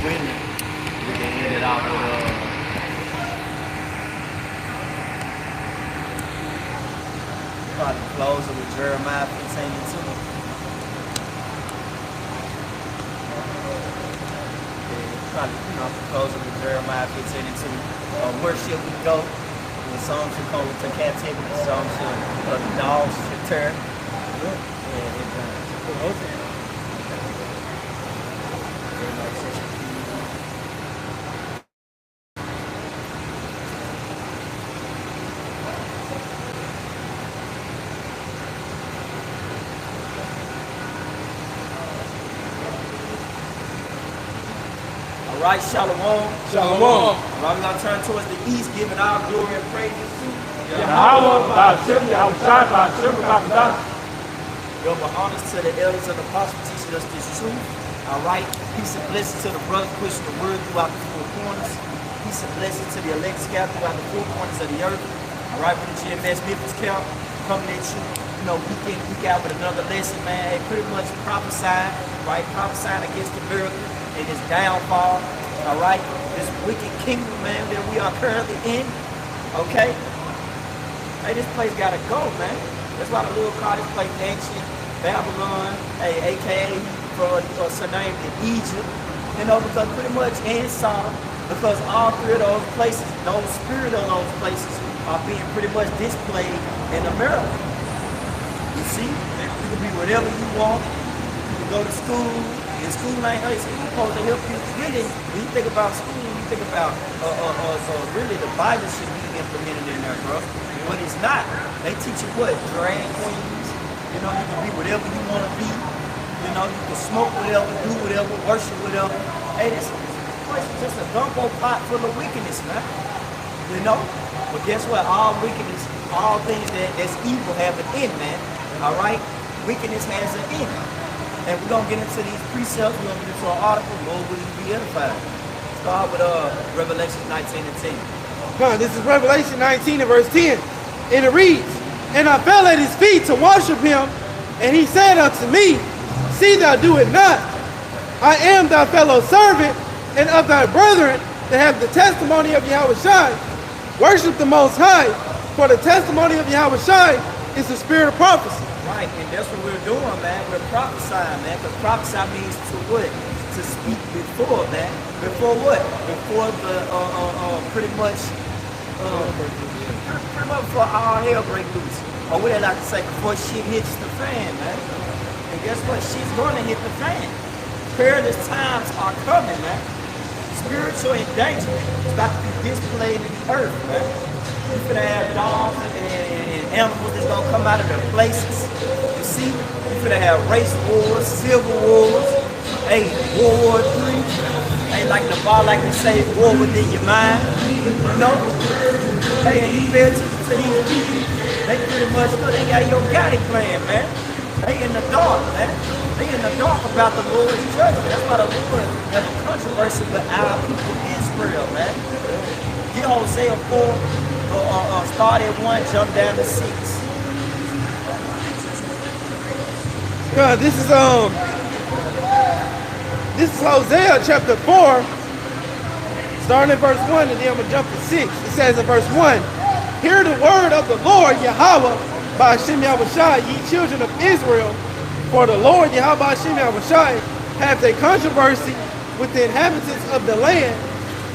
winning. We can end it out with probably close it with Jeremiah 15:2. Probably, close it with Jeremiah 15:2. Worship we go. When some should come to captivity, some should, the dogs should turn. Right, shalom. Shalom. Right, we're going to turn towards the east, giving our glory and praises to Yahweh, Ba'ashem, Yahushai, Ba'ashem, Ba'ashem. Yo, but honors to the elders and apostles teaching us this truth. All right, peace and blessings to the brothers pushing the word throughout the four corners. Peace and blessings to the elect scattered throughout the four corners of the earth. All right, with the GMS Memphis camp coming at you, week in, week out with another lesson, man. Hey, pretty much prophesying, right? Prophesying against America and its downfall. All right, this wicked kingdom, man, that we are currently in. Okay, hey, this place gotta go, man. That's why the Lord called this place ancient Babylon, hey, aka for Sanaim in Egypt. Because pretty much and Sodom, because all three of those places, those spirit of those places are being pretty much displayed in America. You see, you can be whatever you want. You can go to school. And school ain't supposed to help you. Really, when you think about school, you think about really the Bible should be implemented in there, bro. But it's not. They teach you what? Drag queens. You can be whatever you want to be. You can smoke whatever, do whatever, worship whatever. Hey, this place is just a gumbo pot full of wickedness, man. But guess what? All wickedness, all things that's evil have an end, man. All right? Wickedness has an end. And we're going to get into these precepts. We're going to get into an article. Lord, will you be edified? Start with Revelation 19 and 10. This is Revelation 19 and verse 10. And it reads, And I fell at his feet to worship him, and he said unto me, See thou do it not. I am thy fellow servant, and of thy brethren that have the testimony of Yahushai. Worship the Most High, for the testimony of Yahushai is the spirit of prophecy. Right, and that's what we're doing, man. We're prophesying, man. Because prophesy means to what? To speak before, man. Before what? Before the pretty much before all hell break loose. Or what they like to say, before shit hits the fan, man. And guess what? Shit's going to hit the fan. Perilous times are coming, man. Spiritual endangerment is about to be displayed in the earth, man. You're gonna have dogs and animals that's gonna come out of their places. You see, you're gonna have race wars, civil wars, hey, World War III. Hey, like the bar, like they say, war within your mind. Hey, and you pay attention to these people. They pretty much they got your Gotti plan, man. They in the dark, man. They in the dark about the Lord's judgment. That's why the Lord has a controversy with our people in Israel, man. Get Hosea 4. Start at 1, jump down to 6. God, this is Hosea chapter 4, starting at verse 1, and then I'm gonna jump to 6. It says in verse 1, Hear the word of the Lord Yahweh Ba'ashem Yahushai, ye children of Israel, for the Lord Yahweh Ba'ashem Yahushai hath a controversy with the inhabitants of the land,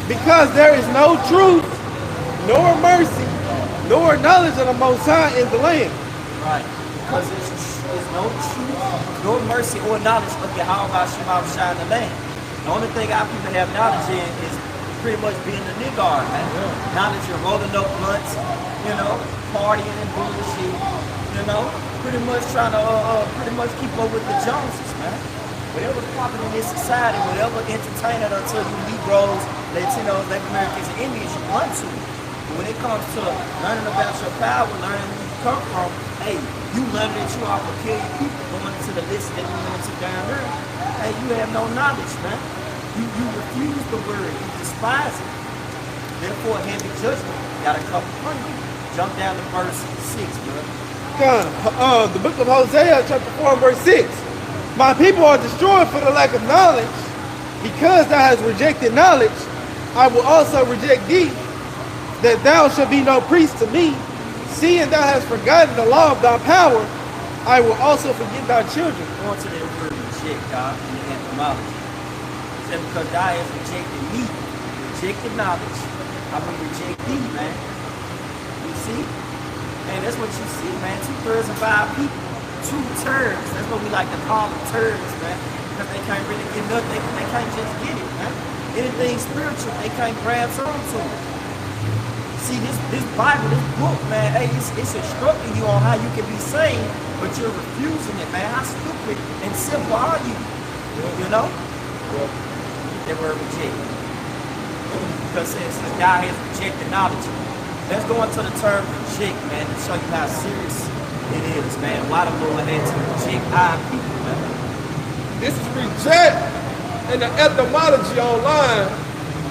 because there is no truth, nor mercy, nor knowledge of the Most High in the land. Right, because there's no truth, nor mercy, or knowledge of Yahweh Ba'ashem Yahushai in the land. The only thing our people have knowledge in is pretty much being the niggar, man. Knowledge of rolling up blunts, partying and bullshit, pretty much trying to pretty much keep up with the Joneses, man. Whatever's popping in this society, whatever entertainment until you Negroes, Latinos, Black Americans, and Indians you run to. But when it comes to learning about your power, learning where you come from, hey, you learn that you are peculiar people going into the list that we went to down there. Hey, you have no knowledge, man. You refuse the word, you despise it. Therefore, heavy judgment gotta come upon you. Jump down to verse 6, bro. The book of Hosea, chapter 4, verse 6. My people are destroyed for the lack of knowledge. Because thou hast rejected knowledge, I will also reject thee, that thou shalt be no priest to me. Seeing thou hast forgotten the law of thy power, I will also forget thy children. Going to that word reject, God, in the etymology. It said, because thou hast rejected me, rejected knowledge, I will reject thee, man. You see? Man, that's what you see, man. 2/3 of our people, two turds. That's what we like to call them, turds, man. Because they can't really get nothing. They can't just get it, man. Anything spiritual, they can't grasp onto it. See, this Bible, this book, man, hey, it's instructing you on how you can be saved, but you're refusing it, man. How stupid and simple are you? You know? That word reject. Because since God has rejected knowledge, let's go into the term reject, man, to show you how serious it is, man. Why the Lord had to reject our people, man. This is reject. In the etymology online,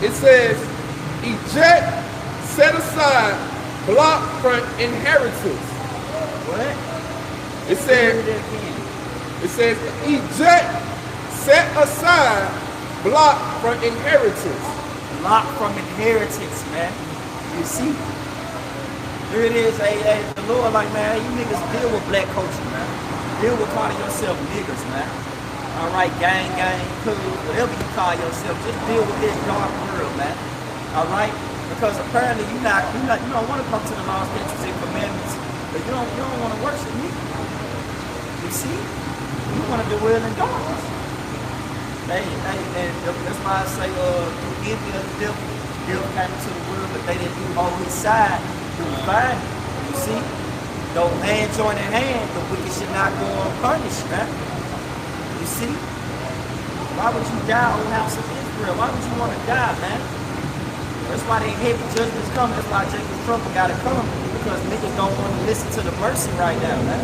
it says eject, set aside, block from inheritance. What? It says eject, set aside, block from inheritance. Block from inheritance, man. You see? Here it is, the Lord like, man, you niggas deal with black culture, man. Deal with calling yourself niggers, man. All right, gang, cool, whatever you call yourself, just deal with this dark world, man. All right? Because apparently you don't want to come to the laws, statutes, and commandments, but you don't want to worship me. You see? You want to dwell in darkness. Hey, and that's why I say, through envy of the devil came into the world, but they didn't do all his side. He was fine. You see? Though hand join in hand, the wicked should not go unpunished, man. You see? Why would you die, O house of Israel? Why would you want to die, man? That's why they heavy judgments come. That's why Jacob's trouble got to come. Because niggas don't want to listen to the mercy right now, man.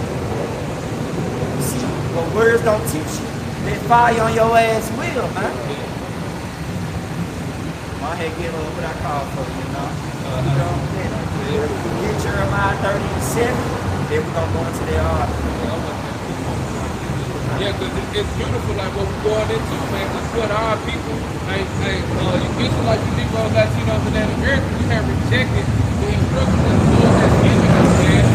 You see? But words don't teach you. They fire on your ass will, man. My head get what I call for, you know. Get Jeremiah 30:7. Then we're going to go into their heart. Yeah, because it's beautiful, like what we're going into, man. Because what our people, you Israelites, you Negroes, Latinos, and Native Americans, we have rejected the instructions that the Lord has given us, man.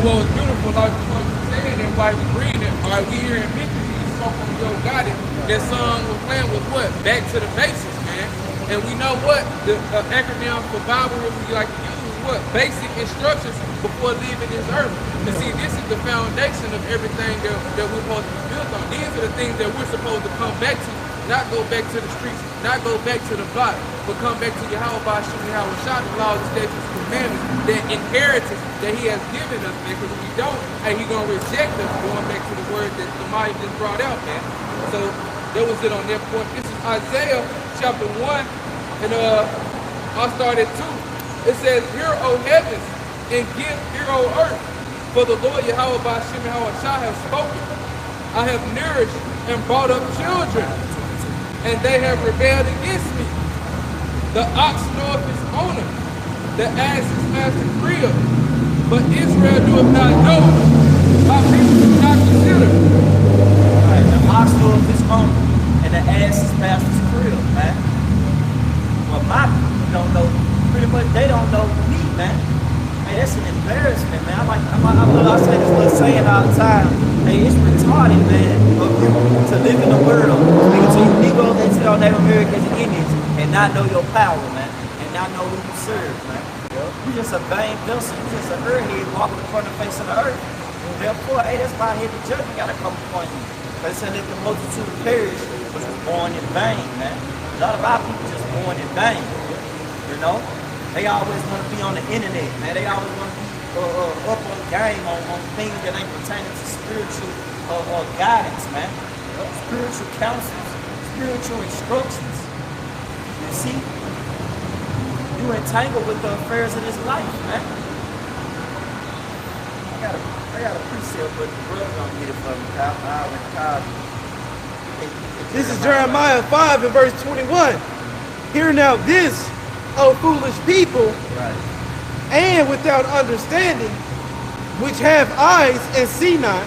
What was beautiful, like what you said, everybody was reading it. All right, we here in Memphis, you spoke on Yo Got It. That song was playing with what? Back to the basics, man. And we know what the acronym for Bible what we like to use is what? Basic instructions before leaving this earth. And see, this is the foundation of everything that we're supposed to be built on. These are the things that we're supposed to come back to. Not go back to the streets, not go back to the block, but come back to Yahweh by Yahweh Shah, the laws, the statutes, and commandments, that inheritance that he has given us, man. Because if we don't, he's going to reject us, going back to the word that the Maya just brought out, man. So that was it on that point. This is Isaiah chapter 1, and I'll start at 2. It says, "Hear, O heavens, and hear, O earth, for the Lord Yahweh by Yahweh Shah has spoken. I have nourished and brought up children, and they have rebelled against me. The ox knoweth his owner, the ass his master's crib, but Israel doeth not know, my people do not consider." Right, the ox knoweth his owner, and the ass his master's crib, man. Well, my people don't know, pretty much they don't know me, man. Man, that's an embarrassment, man. I say this little saying all the time. Hey, it's retarded, man, of you to live in the world, speaking to you Negroes, Latinos, Native Americans, and Indians, and not know your power, man, and not know who you serve, man. You just a vain vessel, you just a earthhead walking in front of the face of the earth. Therefore, hey, that's why here the judgment got to come upon you. Because it said that the multitude perish, which was born in vain, man. A lot of our people just born in vain, you know. They always want to be on the internet, man. They always want to be up on game on things that ain't pertaining to spiritual guidance, man. Spiritual counsels, spiritual instructions. You see? You entangled with the affairs of this life, man. I gotta I got a precept, but the brother don't get it from me. I went to college. This is Jeremiah 5 and verse 21. Hear now this, O foolish people, Right. and without understanding, which have eyes and see not,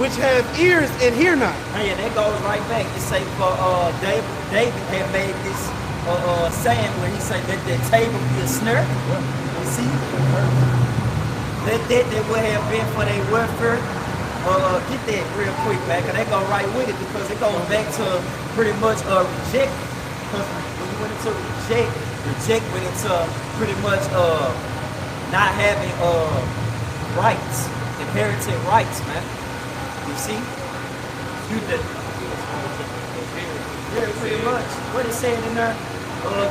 which have ears and hear not. Hey, and that goes right back. It say for David had made this saying where he said, let that table be a snare. You see? Let that would have been for their welfare. Get that real quick back, and they go right with it because it goes back to pretty much reject. Because when you went into reject went into pretty much not having rights, inherited rights, man. You see? You did. Yeah, pretty much. What it saying in there?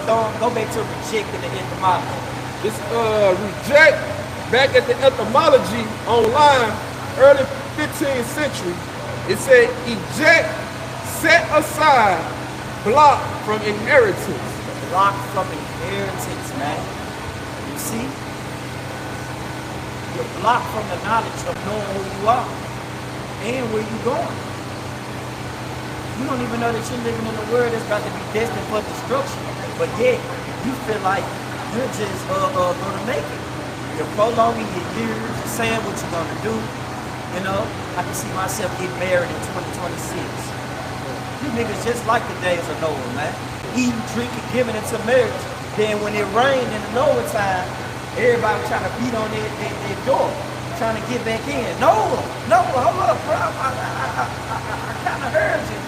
Go back to reject in the etymology. It's reject back at the etymology online, early 15th century. It said eject, set aside, block from inheritance. Block from inheritance, man. You see? You're blocked from the knowledge of knowing who you are and where you're going. You don't even know that you're living in a world that's about to be destined for destruction, but yet you feel like you're just gonna make it. You're prolonging your years, you're saying what you're gonna do. You know, I can see myself getting married in 2026. You niggas just like the days of Noah, man. Eating, drinking, giving into marriage. Then when it rained in the Noah time, everybody was trying to beat on their door, trying to get back in. Noah, hold up, bro. I kind of heard you.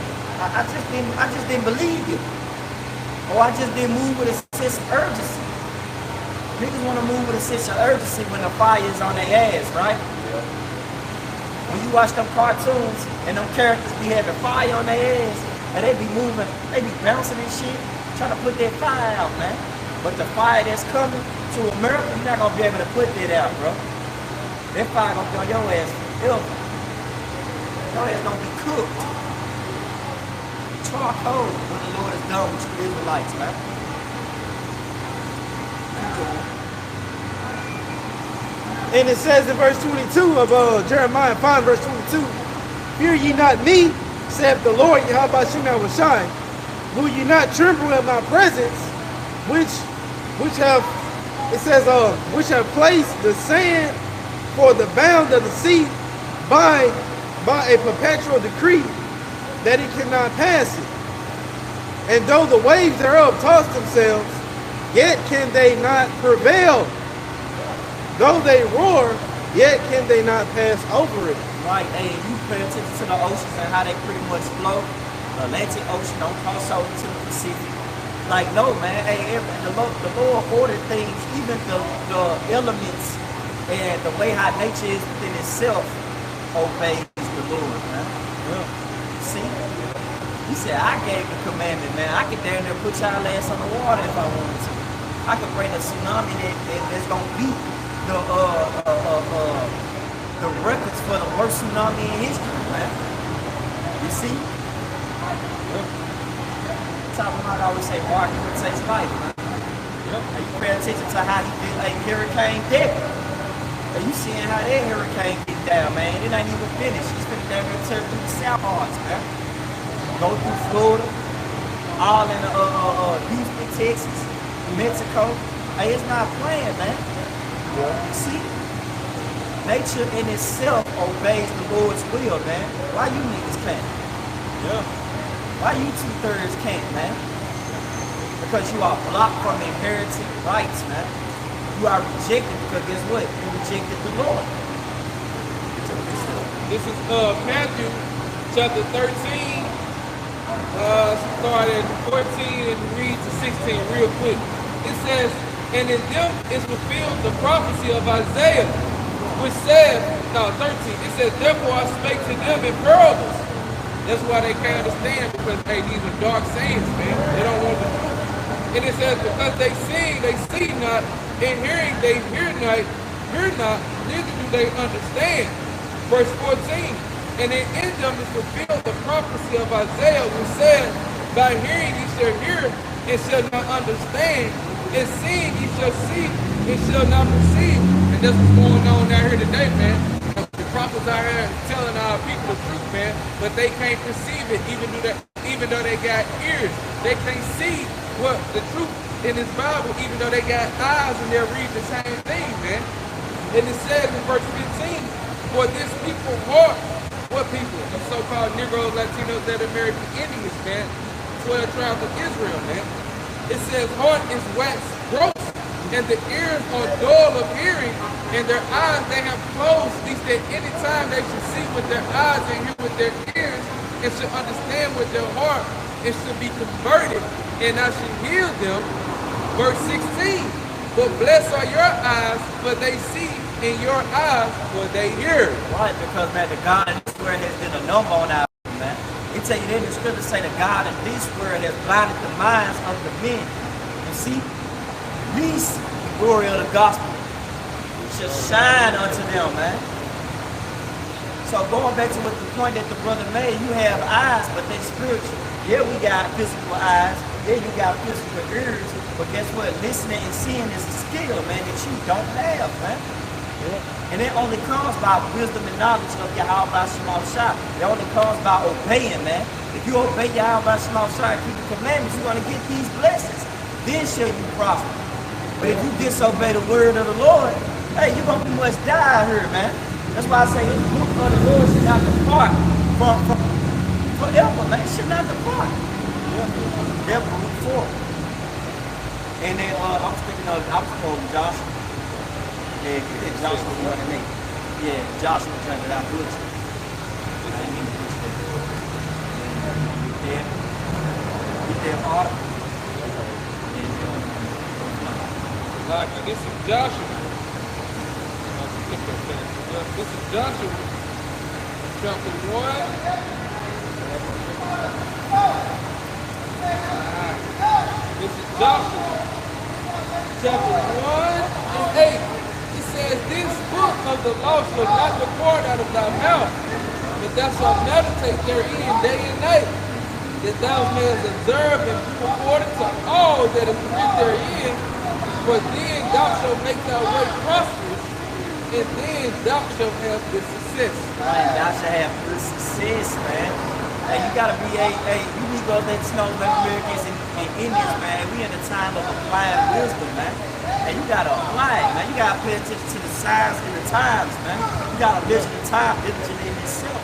I just didn't believe you. Or I just didn't move with a sense of urgency. Niggas want to move with a sense of urgency when the fire is on their ass, right? When you watch them cartoons and them characters be having fire on their ass and they be moving, they be bouncing and shit, trying to put that fire out, man. But the fire that's coming to America, you're not gonna be able to put that out, bro. That fire gonna be on your ass forever. Your ass gonna be cooked. Charcoal when the Lord is done with you Israelites, man. And it says in verse 22 of Jeremiah 5, verse 22, fear ye not me, saith the Lord, Yahweh Shem Yahushai. Will ye not tremble at my presence, which have placed the sand for the bound of the sea by a perpetual decree, that he cannot pass it. And though the waves thereof toss themselves, yet can they not prevail. Though they roar, yet can they not pass over it. Right, hey, you pay attention to the oceans and how they pretty much flow. The Atlantic Ocean don't cross over to the Pacific. Like, no, man, hey, the Lord ordered things, even the elements and the way how nature is within itself obeys the Lord, man. Yeah. See? He said, I gave the commandment, man. I could damn near put y'all ass on the water if I wanted to. I could bring a tsunami that's gonna beat the records for the worst tsunami in history, man. You see? Top of my, I always say, Mark, it takes life, man. Yep. And you pay attention to how he did a Hurricane Deck. And you seeing how that hurricane get down, man. It ain't even finished. He's finna down here tear through the South parts, man. Go through Florida, all in Houston, Texas, Mexico. Hey, it's not playing, man. You see? Nature in itself obeys the Lord's will, man. Why you niggas can't? Yeah. Why you 2/3 can't, man? Because you are blocked from inherited rights, man. You are rejected because guess what? You rejected the Lord. This is Matthew chapter 13, start at 14 and read to 16 real quick. It says, and in them is fulfilled the prophecy of Isaiah, which said, 13, it says, therefore I spake to them in parables. That's why they can't understand, because, hey, these are dark sayings, man. They don't want to do it. And it says, because they see not, and hearing they hear not, neither do they understand. Verse 14, and in them is fulfilled the prophecy of Isaiah, which said, by hearing ye shall hear, and shall not understand, and seeing ye shall see, and shall not perceive. And that's what's going on out here today, man. prophets out here telling our people the truth, man, but they can't perceive it, even though they got ears. They can't see what the truth in this Bible, even though they got eyes and they're reading the same thing, man. And it says in verse 15, for this people heart, what people? The so-called Negroes, Latinos, Native American Indians, man. 12 tribes of Israel, man. It says heart is waxed gross, and the ears are dull of hearing, and their eyes they have closed, lest that any time they should see with their eyes and hear with their ears, and should understand with their heart, and should be converted, and I should heal them. Verse 16, but blessed are your eyes, for they see, and your eyes, for they hear. Right, because, man, the God in this world has been a number on our people, man. It tell you that in the scripture say the God in this world has blinded the minds of the men. You see, least glory of the gospel shall shine unto them, man. So going back to what the point that the brother made, you have eyes, but they spiritual. Yeah, we got physical eyes. Yeah, you got physical ears. But guess what? Listening and seeing is a skill, man, that you don't have, man. Yeah. And it only comes by wisdom and knowledge of Yahweh Shema Shai. It only comes by obeying, man. If you obey Yahweh Shema Shai and keep the commandments, you're going to get these blessings. Then shall you prosper. But if you disobey the word of the Lord, hey, you're going to be much die here, man. That's why I say the book of the Lord should not depart from forever, man. It should not depart. Yeah. Never move forward. And then I was quoting Joshua. Yeah, Joshua 1 and 8. Yeah, Joshua turned it out good. I didn't mean to push that. Get there hard. Like, this is Joshua. This is Joshua chapter 1. This is Joshua chapter 1 and 8. It says, this book of the law shall not depart out of thy mouth, but thou shalt meditate therein day and night, that thou mayest observe and do according to all that is written therein, for then thou shalt make thy way prosperous, and then thou shalt have good success. Right, thou shalt have good success, man. Hey, you gotta be you Negroes, Latinos, Americans, and Indians, man. We in a time of applying wisdom, man. And you gotta apply it, man. You gotta pay attention to the signs and the times, man. You gotta measure the time diligently in itself.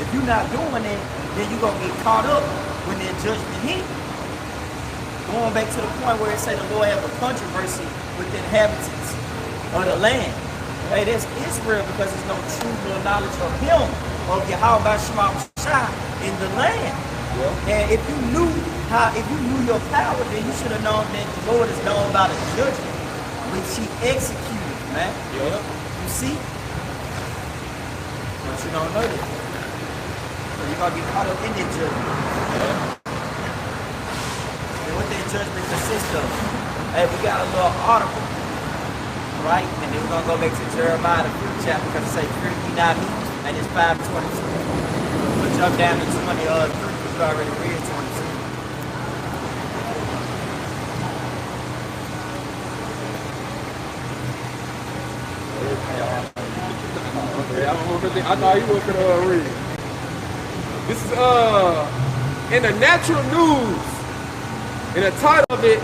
If you're not doing it, then you're gonna get caught up when their judgment hit. Going back to the point where it say the Lord have a controversy with the inhabitants of the land. Hey, that's Israel, because there's no truth nor knowledge of him, of Yahweh Shema Shai in the land. Yeah. And if you knew your power, then you should have known that the Lord is known by the judgment which he executed, man. Yeah. You see? But you don't know that. So you're gonna get caught up in that judgment. Yeah. And what that judgment consists of? Hey, we got a little article. Right? And then we're going to go back to Jeremiah, the 5th chapter, because it says, fear ye not me, and it's 5:22. We'll jump down to 23, because we already read 22. I know you were going to read. This is in the natural news, and the title of it,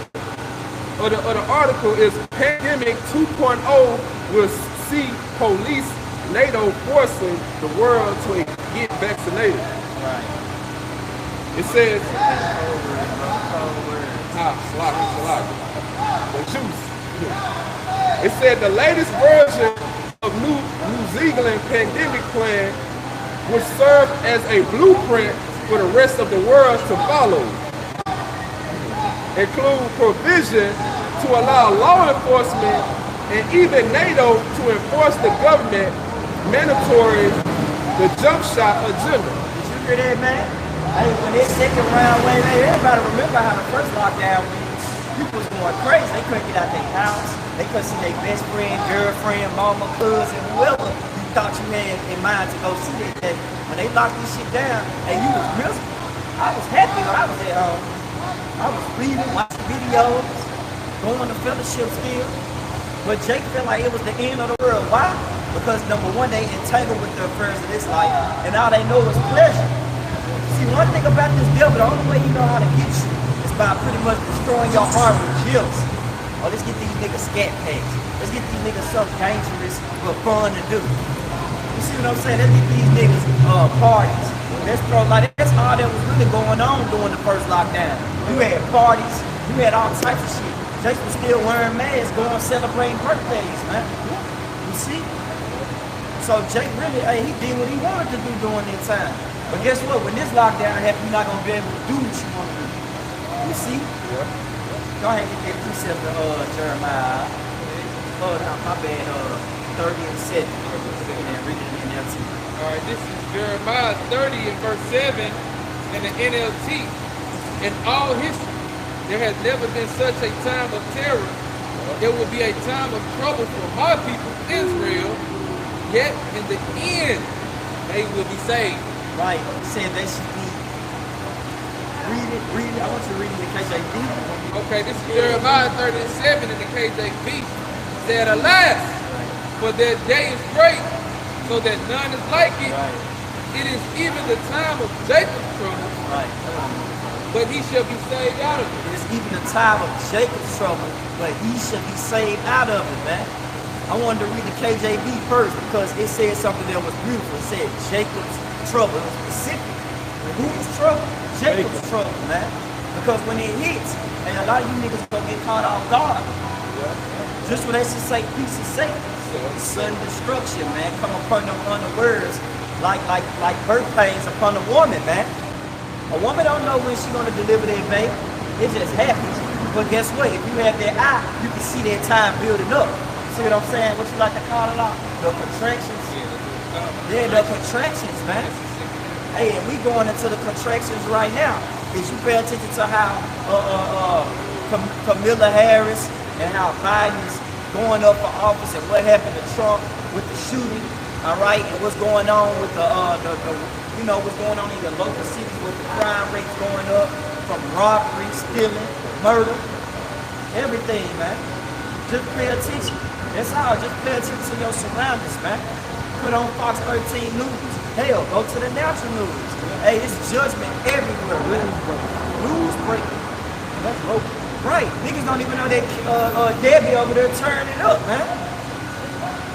or the article is Pandemic 2.0 will see police NATO forcing the world to get vaccinated. Right. It says, the juice. It said the latest version of New Zealand pandemic plan will serve as a blueprint for the rest of the world to follow. Include provision to allow law enforcement and even NATO to enforce the government mandatory the jump shot agenda. Did you hear that, man? Hey, when this second round wave, everybody remember how the first lockdown went. People was going crazy. They couldn't get out their house. They couldn't see their best friend, girlfriend, mama, cousin, whoever you thought you had in mind to go see that day. When they locked this shit down, and you was miserable. I was happy when I was at home. I was reading, watching videos, going to fellowship still. But Jake felt like it was the end of the world. Why? Because number one, they entangled with the affairs of this life, and all they know is pleasure. See, one thing about this devil, the only way he know how to get you is by pretty much destroying your heart with jealousy. Oh, let's get these niggas scat packs. Let's get these niggas something dangerous but fun to do. You see what I'm saying? Let's get these niggas parties. Let's throw, like, that's all that was really going on during the first lockdown. You had parties, you had all types of shit. Jake was still wearing masks, going celebrating birthdays, man. You see? So Jake really, hey, he did what he wanted to do during that time. But guess what? When this lockdown happens, you're not gonna be able to do what you want to do. You see? Yeah. Go ahead and get that precept of Jeremiah. Oh, no, my bad. 30 and 7. And read it in the NLT. All right, this is Jeremiah 30 and verse 7 in the NLT. In all history, there has never been such a time of terror. It will be a time of trouble for my people, Israel. Yet in the end, they will be saved. Right. He said they should be. Read it. I want you to read it in the KJV. Okay, this is Jeremiah 37 in the KJV. It said, alas, for their day is great, so that none is like it. Right. It is even the time of Jacob's trouble. Right. But he shall be saved out of it. It is even the time of Jacob's trouble, but he shall be saved out of it, man. I wanted to read the KJV first because it said something that was beautiful. It said Jacob's trouble. It was specific. Whose trouble? Jacob's trouble, man. Because when it hits, and a lot of you niggas gonna get caught off guard. Yeah. Just when they should say peace and safety. Sudden destruction, man, come upon them unawares like birth pains upon a woman, man. A woman don't know when she's gonna deliver that baby. It just happens. But guess what? If you have that eye, you can see that time building up. See what I'm saying? What you like to call it out? The contractions. Yeah, the contractions, man. Hey, and we going into the contractions right now. Did you pay attention to how Kamala Harris and how Biden's going up for office and what happened to Trump with the shooting, all right, and what's going on with the you know, what's going on in the local cities with the crime rates going up from robbery, stealing, murder, everything, man. Just pay attention. That's all. Just pay attention to your surroundings, man. Put on Fox 13 News. Hell, go to the natural news. Hey, it's judgment everywhere, man. News breaking. That's local. Right. Niggas don't even know that Debbie over there turning up, man.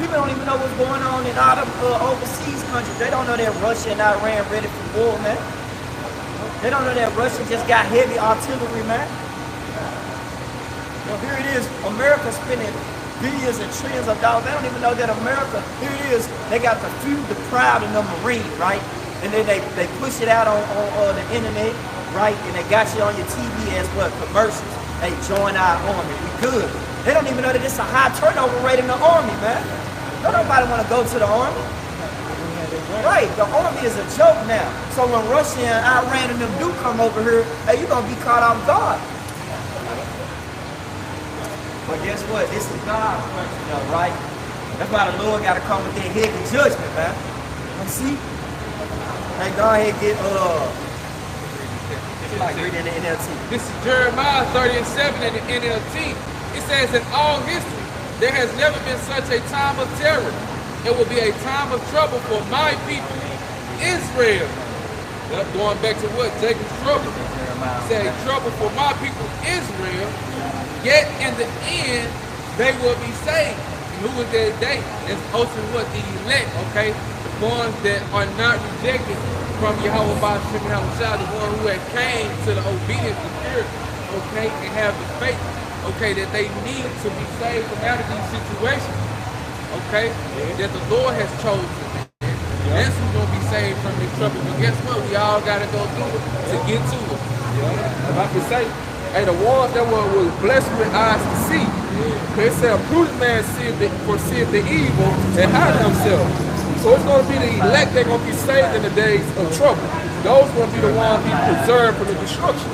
People don't even know what's going on in all the overseas countries. They don't know that Russia and Iran ready for war, man. They don't know that Russia just got heavy artillery, man. Well, here it is. America spending billions and trillions of dollars. They don't even know that America, here it is, they got the few, the proud, and the Marine, right? And then they push it out on the internet, right? And they got you on your TV as well, commercials. Hey, join our army, we good. They don't even know that it's a high turnover rate in the army, man. Don't nobody want to go to the army. Right, the army is a joke now. So when Russia and Iran and them do come over here, hey, you're going to be caught off guard. But guess what? This is God's question, though, right? That's why the Lord got to come with that heavy judgment, man. You see? Hey, go ahead and get, like read in the NLT. This is Jeremiah 30 and 7 in the NLT. It says, in all history, there has never been such a time of terror. It will be a time of trouble for my people, Israel. Going back to what? Jacob's trouble. Say, trouble for my people, Israel. Yet in the end, they will be saved. And who is that they? It's ultimately what? The elect, okay? The ones that are not rejected from Yahweh by Shemini, the one who had came to the obedience of spirit, okay, and have the faith, okay, that they need to be saved from out of these situations, okay, that the Lord has chosen. That's who's going to be saved from this trouble. But guess what? We all got to go through it to get to it. If I can say, hey, the ones that was blessed with eyes to see, they said a prudent man foreseeth the evil and hide themselves. So it's going to be the elect that are going to be saved in the days of trouble. Those going to be the ones be preserved from the destruction.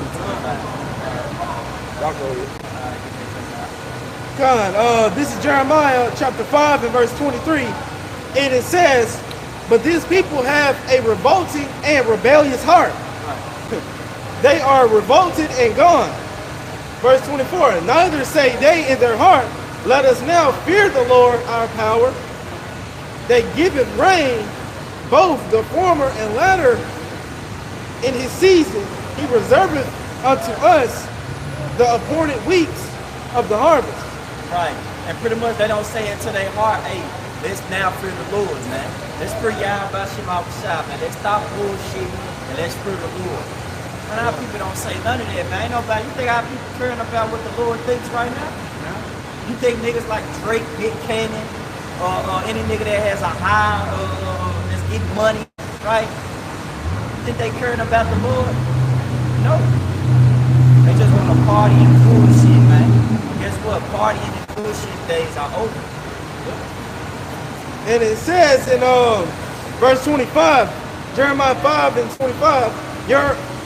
Y'all go ahead. God, this is Jeremiah chapter 5 and verse 23. And it says, but these people have a revolting and rebellious heart. They are revolted and gone. Verse 24, neither say they in their heart, let us now fear the Lord our power. that giveth rain, both the former and latter in his season. He reserveth unto us the appointed weeks of the harvest. Right. And pretty much they don't say it to their heart, hey, let's now fear the Lord, man. Let's fear Yahweh Shema Shah, man. Let's stop bullshit and let's fear the Lord. And our people don't say none of that, man. Ain't nobody, you think our people caring about what the Lord thinks right now? No. You think niggas like Drake, Nick Cannon, or any nigga that has a high, that's getting money, right? You think they caring about the Lord? No. They just want to party and bullshit, man. Guess what? Partying and bullshit days are over. And it says in verse 25, Jeremiah 5 and 25,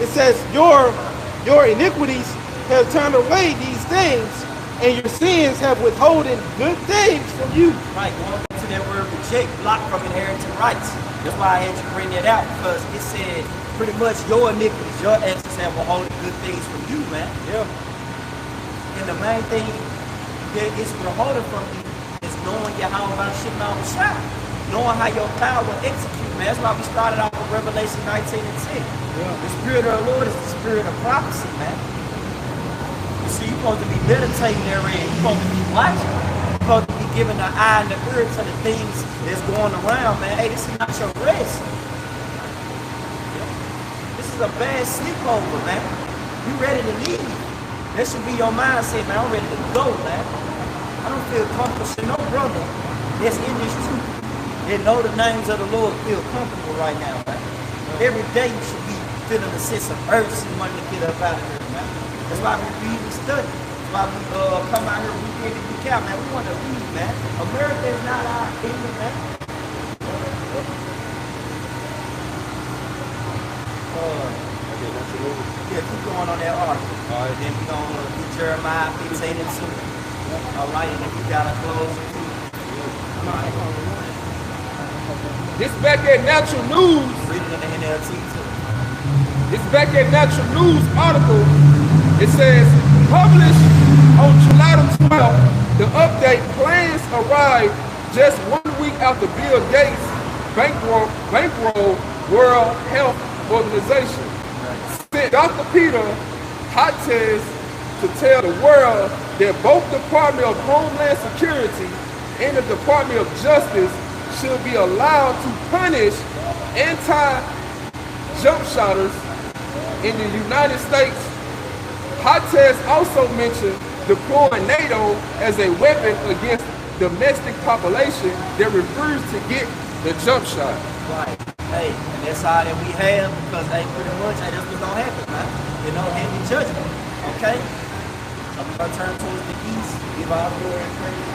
it says, your iniquities have turned away these things, and your sins have withholden good things from you. Right, going back to that word reject, block from inheriting rights. That's why I had you bring that out, because it said pretty much your iniquities, your actions have withholden good things from you, man. Yeah. And the main thing that is withholding from you is knowing Yahweh Shema Shah, knowing how your power will execute, man. That's why we started off with Revelation 19 and 10. Yeah. The Spirit of the Lord is the Spirit of prophecy, man. You see, you're supposed to be meditating therein. You're supposed to be watching. You're supposed to be giving the eye and the ear to the things that's going around, man. Hey, this is not your rest. This is a bad sleepover, man. You ready to leave. That should be your mindset, man. I'm ready to go, man. I don't feel comfortable. So no brother that's in this truth that know the names of the Lord feel comfortable right now, man. Every day you should be feeling a sense of urgency wanting to get up out of here, man. That's why we read and study. That's why we come out here week in and week out, man. We want to read, man. America is not our enemy, man. Yeah, keep going on that article. All right. Then we're going to do Jeremiah 15 and 2. All right, and then we got to close. This back at Natural News. Reading in the NLT too. This back at Natural News article. It says, published on July 12th, the update plans arrived just 1 week after Bill Gates bankroll World Health Organization. Sent Dr. Peter Hotez to tell the world that both the Department of Homeland Security and the Department of Justice should be allowed to punish anti-jump shotters in the United States. Hotez also mentioned deploying NATO as a weapon against domestic population that refused to get the jump shot. Right. Hey, and that's all that we have, because hey, pretty much hey, that's what's gonna happen, man. You know, hand in judgment. Okay? So we're gonna turn towards the east, give our glory and praise.